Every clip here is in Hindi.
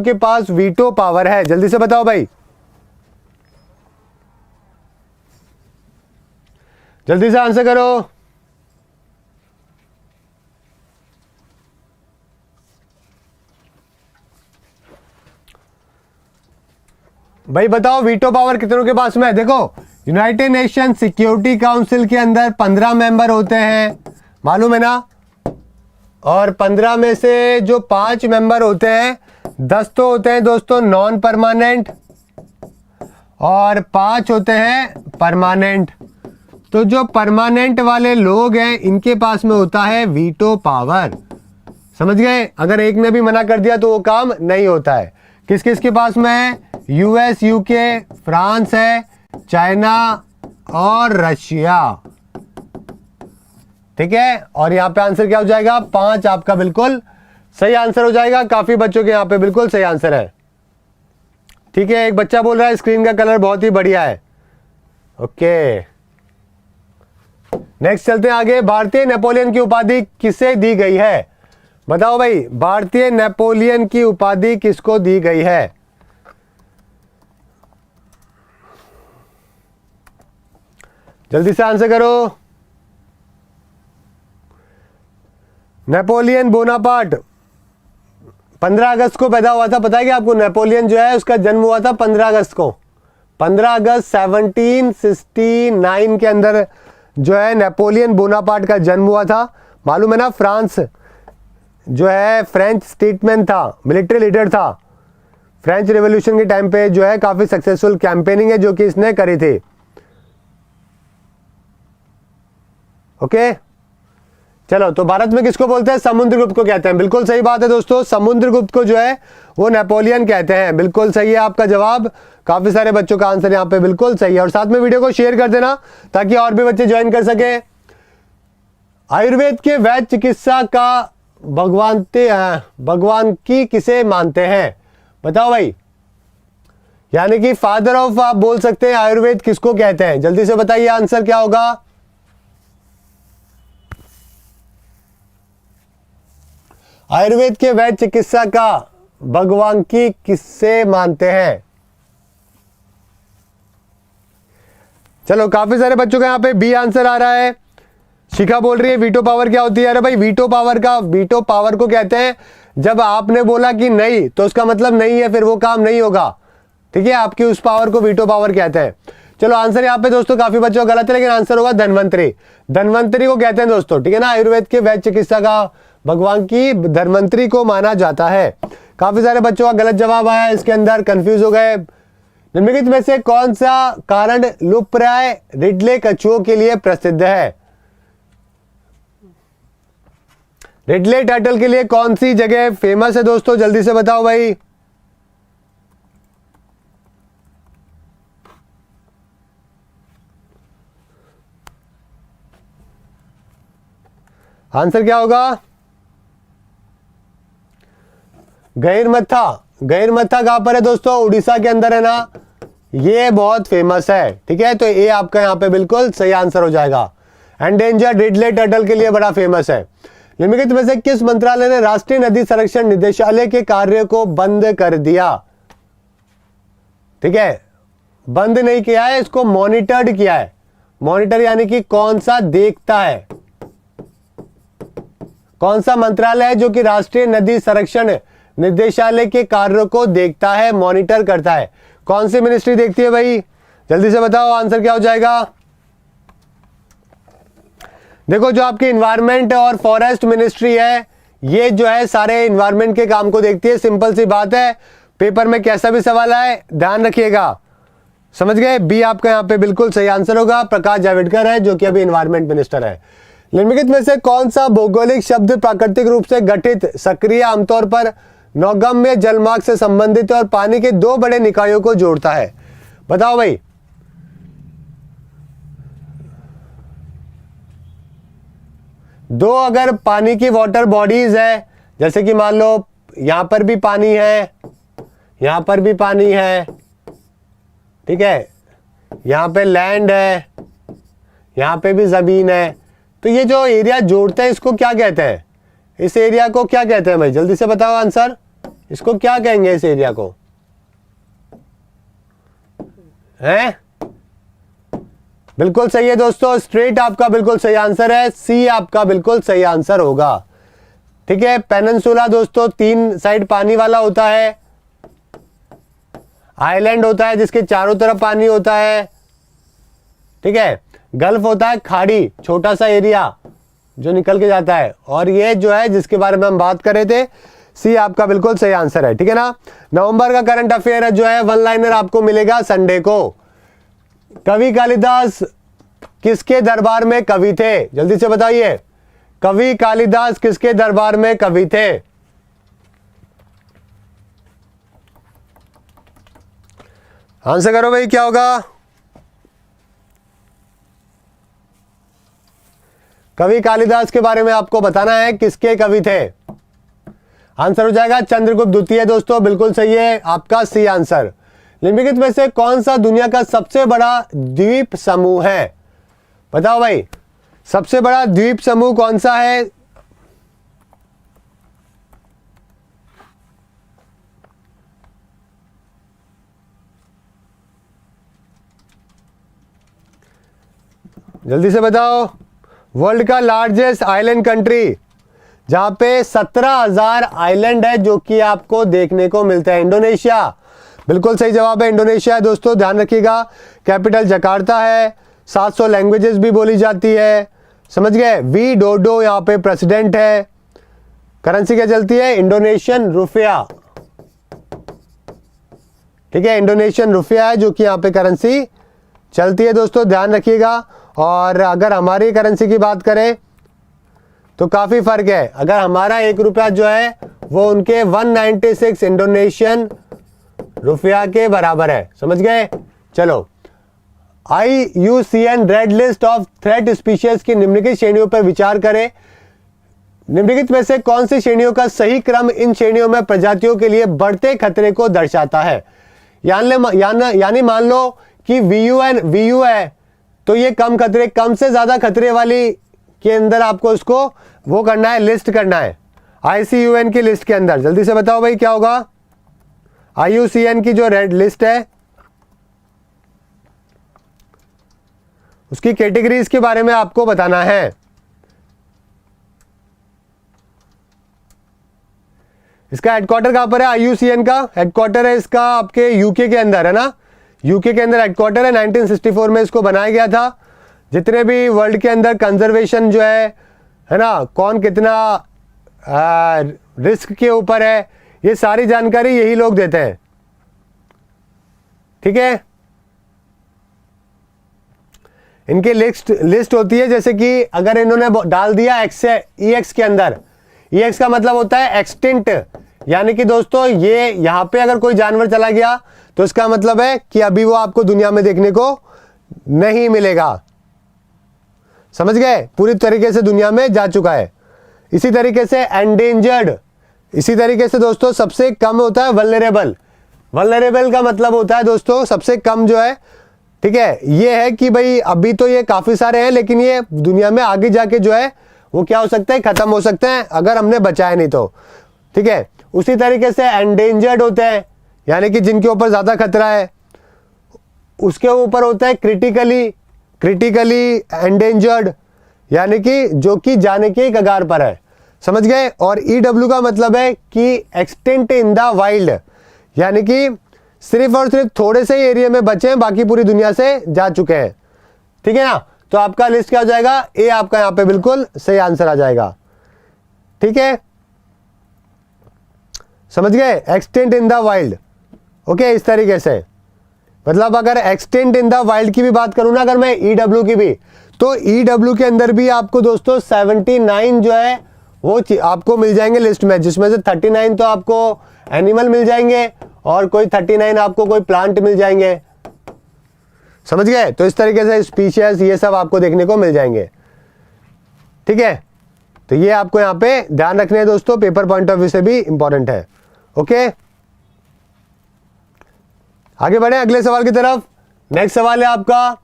के पास वीटो पावर है? जल्दी से बताओ भाई, जल्दी से आंसर करो। भाई बताओ वीटो पावर कितनों के पास में है? देखो, यूनाइटेड नेशन सिक्योरिटी काउंसिल के अंदर 15 मेंबर होते हैं, मालूम है ना? और 15 में से जो 5 मेंबर होते हैं, 10 तो होते हैं दोस्तों नॉन परमानेंट और 5 होते हैं परमानेंट। तो जो परमानेंट वाले लोग हैं इनके पास में होता है वीटो पावर, समझ गए? अगर एक ने भी मना कर दिया तो वो काम नहीं होता है। किस किस के पास में है? यूएस, यूके, फ्रांस है, चाइना और रशिया, ठीक है। और यहां पे आंसर क्या हो जाएगा? 5 आपका बिल्कुल सही आंसर हो जाएगा। काफी बच्चों के यहां पे बिल्कुल सही आंसर है, ठीक है। एक बच्चा बोल रहा है स्क्रीन का कलर बहुत ही बढ़िया है। ओके, नेक्स्ट चलते हैं आगे। भारतीय नेपोलियन की उपाधि किसे दी गई है? बताओ भाई, भारतीय नेपोलियन की उपाधि किसको दी गई है? जल्दी से आंसर करो। नेपोलियन बोनापार्ट 15 अगस्त को पैदा हुआ था, पता है क्या आपको? नेपोलियन जो है उसका जन्म हुआ था 15 अगस्त को। 15 अगस्त 1769 के अंदर जो है नेपोलियन बोनापार्ट का जन्म हुआ था, मालूम है ना? फ्रांस जो है फ्रेंच स्टेटमैन था, मिलिट्री लीडर था। फ्रेंच रिवॉल्यूशन के टाइम पे जो है काफी सक्सेसफुल कैंपेनिंग है जो कि इसने करी थी। ओके, चलो, तो भारत में किसको बोलते हैं? समुद्रगुप्त को कहते हैं। बिल्कुल सही बात है दोस्तों, समुद्रगुप्त को जो है वो नेपोलियन कहते हैं। बिल्कुल सही है आपका जवाब। काफी सारे बच्चों का आंसर यहाँ पे बिल्कुल सही है। और साथ में वीडियो को शेयर कर देना ताकि और भी बच्चे ज्वाइन कर सके। आयुर्वेद के वैद्य चिकित्सा का भगवान की किसे मानते हैं? बताओ भाई, यानी कि फादर ऑफ आप बोल सकते हैं आयुर्वेद किसको कहते हैं? जल्दी से बताइए आंसर क्या होगा। आयुर्वेद के वैद्य चिकित्सा का भगवान की किससे मानते हैं? चलो, काफी सारे बच्चों का यहाँ पे बी आंसर आ रहा है। शिखा बोल रही है वीटो पावर क्या होती है? अरे भाई, वीटो पावर को कहते हैं जब आपने बोला कि नहीं तो उसका मतलब नहीं है, फिर वो काम नहीं होगा, ठीक है। आपकी उस पावर को वीटो पावर कहते हैं। चलो, आंसर यहाँ पे दोस्तों काफी बच्चों का गलत है, लेकिन आंसर होगा धन्वंतरी। धन्वंतरी को कहते हैं दोस्तों, ठीक है ना। आयुर्वेद के वैद्य चिकित्सा का भगवान की धन्वंतरी को माना जाता है। काफी सारे बच्चों का गलत जवाब आया, इसके अंदर कंफ्यूज हो गए। निम्नलिखित में से कौन सा कारण लुप्तप्राय रिडले कछुओं के लिए प्रसिद्ध है? रिडले टर्टल के लिए कौन सी जगह फेमस है दोस्तों? जल्दी से बताओ भाई। आंसर क्या होगा? गहिरमथा। गहिरमथा कहां पर है दोस्तों? उड़ीसा के अंदर है ना। ये बहुत फेमस है, ठीक है। तो ये आपका यहां पे बिल्कुल सही आंसर हो जाएगा। एंडेंजर्ड रिडले टर्टल के लिए बड़ा फेमस है। निम्नलिखित में से किस मंत्रालय ने राष्ट्रीय नदी संरक्षण निदेशालय के कार्य को बंद कर दिया? ठीक है, बंद नहीं किया है, इसको मॉनिटर्ड किया है। मॉनिटर यानी कि कौन सा देखता है, कौन सा मंत्रालय है जो कि राष्ट्रीय नदी संरक्षण निदेशालय के कार्यों को देखता है, मॉनिटर करता है? कौन सी मिनिस्ट्री देखती है भाई? जल्दी से बताओ आंसर क्या हो जाएगा। देखो, जो आपकी इन्वायरमेंट और फॉरेस्ट मिनिस्ट्री है, ये जो है सारे इन्वायरमेंट के काम को देखती है। सिंपल सी बात है, पेपर में कैसा भी सवाल आए ध्यान रखिएगा, समझ गए। बी आपका यहाँ पे बिल्कुल सही आंसर होगा। प्रकाश जावड़ेकर है जो कि अभी इन्वायरमेंट मिनिस्टर है। निम्नलिखित में से कौन सा भौगोलिक शब्द प्राकृतिक रूप से गठित सक्रिय आमतौर पर नौगम्य जलमार्ग से संबंधित और पानी के 2 बड़े निकायों को जोड़ता है? बताओ भाई। दो अगर पानी की वाटर बॉडीज है, जैसे कि मान लो यहां पर भी पानी है, यहां पर भी पानी है, ठीक है, यहां पे लैंड है, यहां पे भी जमीन है, तो ये जो एरिया जोड़ते हैं इसको क्या कहते हैं? इस एरिया को क्या कहते हैं भाई? जल्दी से बताओ आंसर। इसको क्या कहेंगे इस एरिया को? हैं? बिल्कुल सही है दोस्तों, स्ट्रेट आपका बिल्कुल सही आंसर है, सी आपका बिल्कुल सही आंसर होगा। ठीक है, पेनिनसुला दोस्तों 3 साइड पानी वाला होता है, आइलैंड होता है जिसके चारों तरफ पानी होता है। ठीक है, गल्फ होता है खाड़ी, छोटा सा एरिया जो निकल के जाता है, और ये जो है जिसके बारे में हम बात कर रहे थे, सी आपका बिल्कुल सही आंसर है। ठीक है ना। नवंबर का करंट अफेयर जो है, वन लाइनर आपको मिलेगा संडे को। कवि कालिदास किसके दरबार में कवि थे? जल्दी से बताइए, कवि कालिदास किसके दरबार में कवि थे? आंसर करो भाई, क्या होगा? कवि कालिदास के बारे में आपको बताना है, किसके कवि थे। आंसर हो जाएगा चंद्रगुप्त द्वितीय दोस्तों, बिल्कुल सही है आपका सी आंसर। निम्नलिखित में से कौन सा दुनिया का सबसे बड़ा द्वीप समूह है? बताओ भाई, सबसे बड़ा द्वीप समूह कौन सा है? जल्दी से बताओ। वर्ल्ड का लार्जेस्ट आइलैंड कंट्री, जहां पे 17,000 आइलैंड है जो कि आपको देखने को मिलता है, इंडोनेशिया। बिल्कुल सही जवाब है, इंडोनेशिया है दोस्तों, ध्यान रखिएगा। कैपिटल जकार्ता है, 700 लैंग्वेजेस भी बोली जाती है, समझ गए। वी डोडो यहाँ पे प्रेसिडेंट है। करेंसी क्या चलती है? Indonesian rupiah. ठीक है, इंडोनेशियन रुपया है जो कि यहाँ पे करेंसी चलती है दोस्तों, ध्यान रखिएगा। और अगर हमारी करेंसी की बात करें तो काफी फर्क है। अगर हमारा 1 रुपया जो है वो उनके 196 इंडोनेशियन रुपया के बराबर है, समझ गए। चलो, IUCN red list of threat species की निम्नलिखित श्रेणियों पर विचार करें। निम्नलिखित में से कौन सी श्रेणियों का सही क्रम इन श्रेणियों में प्रजातियों के लिए बढ़ते खतरे को दर्शाता है? यानी मान लो कि VU है तो ये कम खतरे, कम से ज्यादा खतरे वाली के अंदर आपको इसको वो करना है, लिस्ट करना है IUCN की लिस्ट के अंदर। जल्दी से बताओ भाई, क्या होगा? IUCN की जो रेड लिस्ट है उसकी कैटेगरीज के बारे में आपको बताना है। इसका हेडक्वार्टर कहां पर है? IUCN का हेडक्वार्टर है इसका आपके यूके के अंदर है ना, यूके के अंदर हेडक्वार्टर है। 1964 में इसको बनाया गया था। जितने भी वर्ल्ड के अंदर कंजर्वेशन जो है ना, कौन कितना रिस्क के ऊपर है, ये सारी जानकारी यही लोग देते हैं। ठीक है, इनकी लिस्ट होती है, जैसे कि अगर इन्होंने डाल दिया एक्स से EX के अंदर, EX का मतलब होता है एक्सटिंक्ट, यानी कि दोस्तों ये यहां पे अगर कोई जानवर चला गया तो इसका मतलब है कि अभी वो आपको दुनिया में देखने को नहीं मिलेगा, समझ गए, पूरी तरीके से दुनिया में जा चुका है। इसी तरीके से एंडेंजर्ड, इसी तरीके से दोस्तों सबसे कम होता है वल्नरेबल। वल्नरेबल का मतलब होता है दोस्तों सबसे कम जो है। ठीक है, ये है कि भाई अभी तो ये काफी सारे हैं, लेकिन ये दुनिया में आगे जाके जो है वो क्या हो सकते हैं, खत्म हो सकते हैं अगर हमने बचाया नहीं तो। ठीक है, उसी तरीके से एंडेंजर्ड होते हैं, यानी कि जिनके ऊपर ज्यादा खतरा है। उसके ऊपर होता है क्रिटिकली एंडेंजर्ड, यानी कि जो कि जाने के कगार पर है, समझ गए। और EW का मतलब है कि एक्सटिंक्ट इन द वाइल्ड, यानी कि सिर्फ और सिर्फ थोड़े से एरिया में बचे हैं, बाकी पूरी दुनिया से जा चुके हैं। ठीक है ना, तो आपका लिस्ट क्या हो जाएगा? ए आपका यहां पे बिल्कुल सही आंसर आ जाएगा। ठीक है, समझ गए, extinct in the wild. Okay, इस तरीके से मतलब अगर एक्सटिंक्ट इन द वाइल्ड की भी बात करूं ना, अगर मैं EW की भी, तो EW के अंदर भी आपको दोस्तों 79 जो है वो आपको मिल जाएंगे लिस्ट में, जिसमें से 39 तो आपको एनिमल मिल जाएंगे और कोई 39 आपको कोई प्लांट मिल जाएंगे, समझ गए। तो इस तरीके से स्पीशीज ये सब आपको देखने को मिल जाएंगे। ठीक है, तो ये आपको यहां पे ध्यान रखने हैं दोस्तों, पेपर पॉइंट ऑफ व्यू से भी इंपॉर्टेंट है। ओके, आगे बढ़े अगले सवाल की तरफ। नेक्स्ट सवाल है आपका,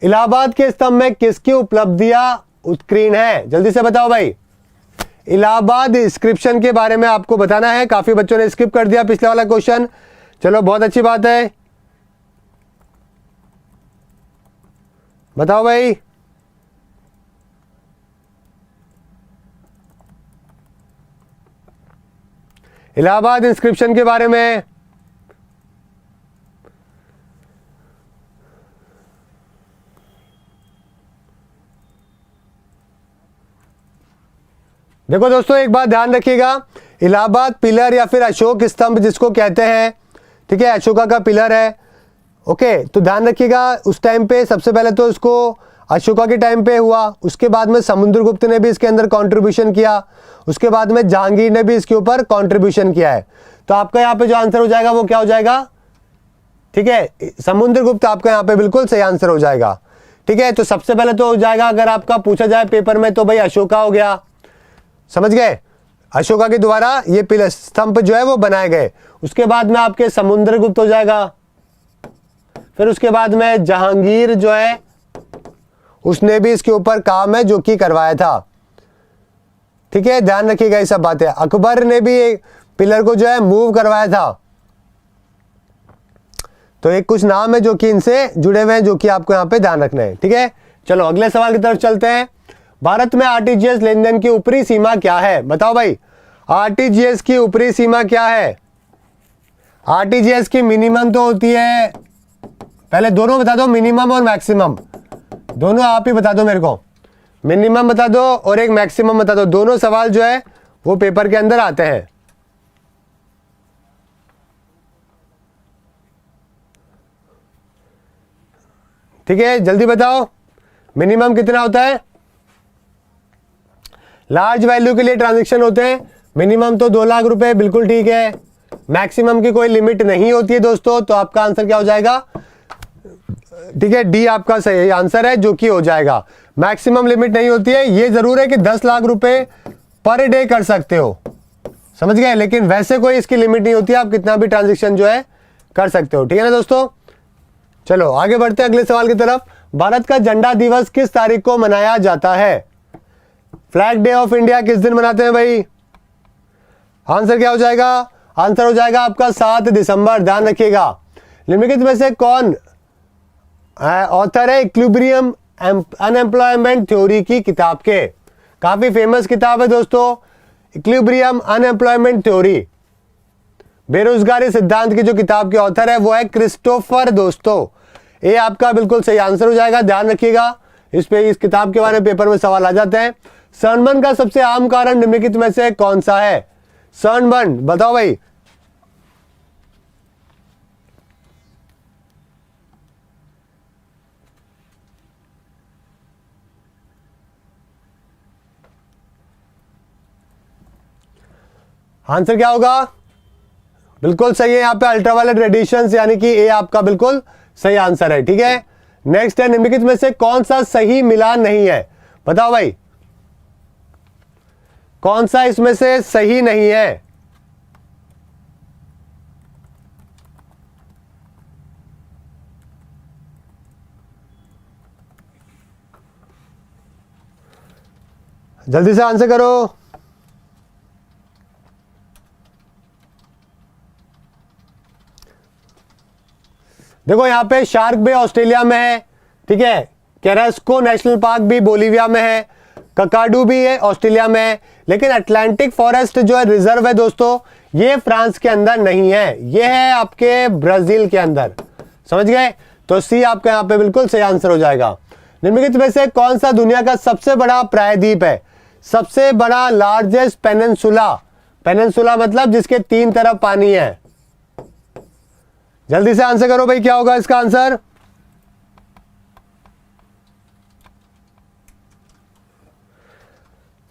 इलाहाबाद के स्तंभ में किसकी उपलब्धियां उत्कीर्ण है? जल्दी से बताओ भाई, इलाहाबाद इंस्क्रिप्शन के बारे में आपको बताना है। काफी बच्चों ने स्किप कर दिया पिछले वाला क्वेश्चन, चलो बहुत अच्छी बात है, बताओ भाई। इलाहाबाद इंस्क्रिप्शन के बारे में देखो दोस्तों, एक बात ध्यान रखिएगा, इलाहाबाद पिलर या फिर अशोक स्तंभ जिसको कहते हैं, ठीक है, अशोका का पिलर है। ओके, तो ध्यान रखिएगा उस टाइम पे सबसे पहले तो इसको अशोका के टाइम पे हुआ, उसके बाद में समुद्रगुप्त ने भी इसके अंदर कंट्रीब्यूशन किया, उसके बाद में जहांगीर ने भी इसके ऊपर कंट्रीब्यूशन किया है। तो आपका यहाँ पे जो आंसर हो जाएगा वो क्या हो जाएगा, ठीक है, समुद्रगुप्त आपका यहाँ पे बिल्कुल सही आंसर हो जाएगा। ठीक है, तो सबसे पहले तो हो जाएगा, अगर आपका पूछा जाए पेपर में तो भाई अशोका हो गया, समझ गए, अशोका के द्वारा ये पिलर स्तंभ जो है वो बनाए गए। उसके बाद में आपके समुद्रगुप्त हो जाएगा, फिर उसके बाद में जहांगीर जो है उसने भी इसके ऊपर काम है जो कि करवाया था। ठीक है, ध्यान रखिएगा ये सब बातें। अकबर ने भी एक पिलर को जो है मूव करवाया था। तो एक कुछ नाम है जो कि इनसे जुड़े हुए हैं, जो कि आपको यहां पे ध्यान रखना है। ठीक है, चलो अगले सवाल की तरफ चलते हैं। भारत में आरटीजीएस लेन देन की ऊपरी सीमा क्या है, बताओ भाई, आरटीजीएस की ऊपरी सीमा क्या है। आरटीजीएस की मिनिमम तो होती है, पहले दोनों बता दो, मिनिमम और मैक्सिमम, दोनों आप ही बता दो मेरे को, मिनिमम बता दो और एक मैक्सिमम बता दो। दोनों सवाल जो है वो पेपर के अंदर आते हैं। ठीक है, जल्दी बताओ, मिनिमम कितना होता है। लार्ज वैल्यू के लिए ट्रांजैक्शन होते हैं, मिनिमम तो 2 लाख रुपए, बिल्कुल ठीक है। मैक्सिमम की कोई लिमिट नहीं होती है दोस्तों, तो आपका आंसर क्या हो जाएगा, ठीक है, डी आपका सही आंसर है, जो कि हो जाएगा। मैक्सिमम लिमिट नहीं होती है, ये जरूर है कि 10 लाख रुपए पर डे कर सकते हो, समझ गए, लेकिन वैसे कोई इसकी लिमिट नहीं होती है, आप कितना भी ट्रांजैक्शन जो है कर सकते हो। ठीक है ना दोस्तों, चलो आगे बढ़ते हैं अगले सवाल की तरफ। भारत का झंडा दिवस किस तारीख को मनाया जाता है। फ्लैग डे ऑफ इंडिया किस दिन मनाते हैं भाई, आंसर क्या हो जाएगा, आंसर हो जाएगा आपका 7 दिसंबर। ध्यान रखिएगा, निम्नलिखित में से कौन ऑथर है इक्विलिब्रियम अनएम्प्लॉयमेंट थ्योरी की किताब के। काफी फेमस किताब है दोस्तों, इक्विलिब्रियम अनएम्प्लॉयमेंट थ्योरी, बेरोजगारी सिद्धांत की जो किताब के ऑथर है वो है क्रिस्टोफर दोस्तों। ये आपका बिल्कुल सही आंसर हो जाएगा। ध्यान रखिएगा, इस किताब के बारे में पेपर में सवाल आ जाते हैं। सनबर्न का सबसे आम कारण निम्नलिखित में से कौन सा है। सनबर्न बताओ भाई, आंसर क्या होगा, बिल्कुल सही है, यहां पे अल्ट्रावायलेट रेडिएशन, यानी कि ए आपका बिल्कुल सही आंसर है। ठीक है, नेक्स्ट है, निम्नलिखित में से कौन सा सही मिलान नहीं है, बताओ भाई, कौन सा इसमें से सही नहीं है। जल्दी से आंसर करो। देखो यहाँ पे शार्क बे ऑस्ट्रेलिया में है, ठीक है, कैरास्को नेशनल पार्क भी बोलीविया में है, ककाडू भी है ऑस्ट्रेलिया में है, लेकिन अटलांटिक फॉरेस्ट जो है रिजर्व है दोस्तों, ये फ्रांस के अंदर नहीं है, ये है आपके ब्राजील के अंदर, समझ गए। तो सी आपका यहाँ पे बिल्कुल सही आंसर हो जाएगा। निम्नलिखित में से कौन सा दुनिया का सबसे बड़ा प्रायद्वीप है, सबसे बड़ा लार्जेस्ट पेनिनसुला, पेनिनसुला मतलब जिसके 3 तरफ पानी है। जल्दी से आंसर करो भाई, क्या होगा इसका आंसर।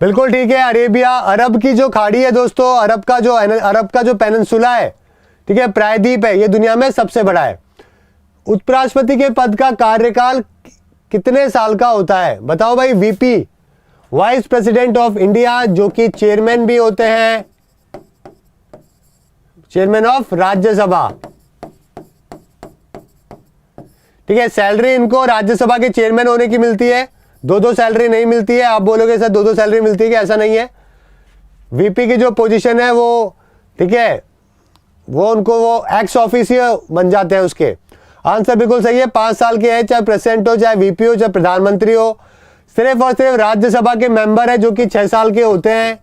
बिल्कुल ठीक है, अरेबिया, अरब की जो खाड़ी है दोस्तों, अरब का जो पेनिनसुला है, ठीक है, प्रायद्वीप है, ये दुनिया में सबसे बड़ा है। उपराष्ट्रपति के पद का कार्यकाल कितने साल का होता है, बताओ भाई। VP, vice president of India, जो कि चेयरमैन भी होते हैं, चेयरमैन ऑफ राज्यसभा, ठीक है, सैलरी इनको राज्यसभा के चेयरमैन होने की मिलती है, 2-2 सैलरी नहीं मिलती है। आप बोलोगे सर 2-2 सैलरी मिलती है कि, ऐसा नहीं है, वीपी की जो पोजीशन है वो, ठीक है, वो उनको वो एक्स ऑफिसियो बन जाते हैं उसके। आंसर बिल्कुल सही है, 5 साल के है, चाहे प्रेसिडेंट हो, चाहे वीपी हो, चाहे प्रधानमंत्री हो। सिर्फ और सिर्फ राज्यसभा के मेंबर है जो कि 6 साल के होते हैं,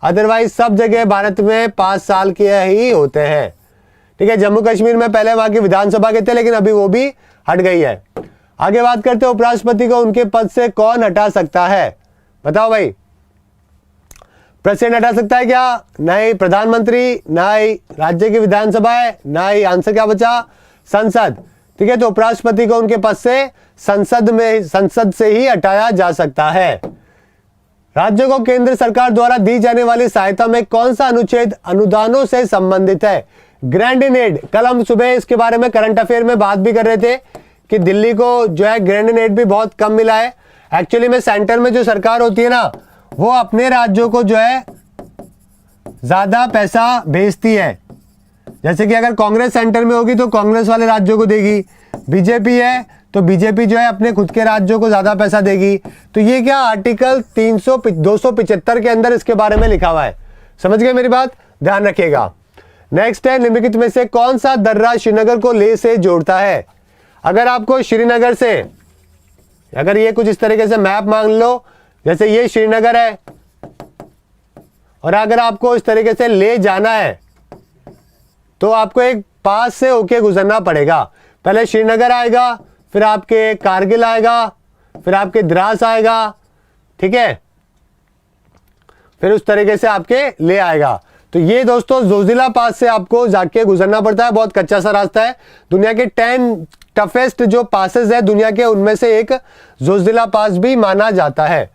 अदरवाइज सब जगह भारत में 5 साल के ही होते हैं। ठीक है, जम्मू कश्मीर में पहले वहां की विधानसभा के थे, लेकिन अभी वो भी हट गई है। आगे बात करते हैं, उपराष्ट्रपति को उनके पद से कौन हटा सकता है? बताओ भाई, प्रेसिडेंट हटा सकता है क्या? नहीं। प्रधानमंत्री? नहीं। राज्य की विधानसभा है? नहीं। आंसर क्या बचा? संसद। ठीक है, तो उपराष्ट्रपति को उनके पद से संसद से ही हटाया जा सकता है। राज्यों को केंद्र सरकार द्वारा दी जाने वाली सहायता में कौन सा अनुच्छेद अनुदानों से संबंधित है? Grand in aid. कल हम सुबह इसके बारे में करंट अफेयर में बात भी कर रहे थे कि दिल्ली को जो है ग्रैंड इन एड भी बहुत कम मिला है। एक्चुअली में सेंटर में जो सरकार होती है ना, वो अपने राज्यों को जो है ज्यादा पैसा भेजती है। जैसे कि अगर कांग्रेस सेंटर में होगी तो कांग्रेस वाले राज्यों को देगी, बीजेपी है तो बीजेपी जो है अपने खुद के राज्यों को ज्यादा पैसा देगी। तो ये क्या आर्टिकल 275 के अंदर इसके बारे में लिखा हुआ है। समझ गए मेरी बात? ध्यान रखिएगा। नेक्स्ट है, निम्नलिखित में से कौन सा दर्रा श्रीनगर को लेह से जोड़ता है? अगर आपको श्रीनगर से, अगर ये कुछ इस तरीके से मैप मान लो, जैसे ये श्रीनगर है और अगर आपको इस तरीके से ले जाना है तो आपको एक पास से होके गुजरना पड़ेगा। पहले श्रीनगर आएगा, फिर आपके कारगिल आएगा, फिर आपके द्रास आएगा, ठीक है, फिर उस तरीके से आपके ले आएगा। तो ये दोस्तों जोजिला पास से आपको जाके गुजरना पड़ता है, बहुत कच्चा सा रास्ता है। दुनिया के 10 टफेस्ट जो पासेस है दुनिया के, उनमें से एक जोजिला पास भी माना जाता है।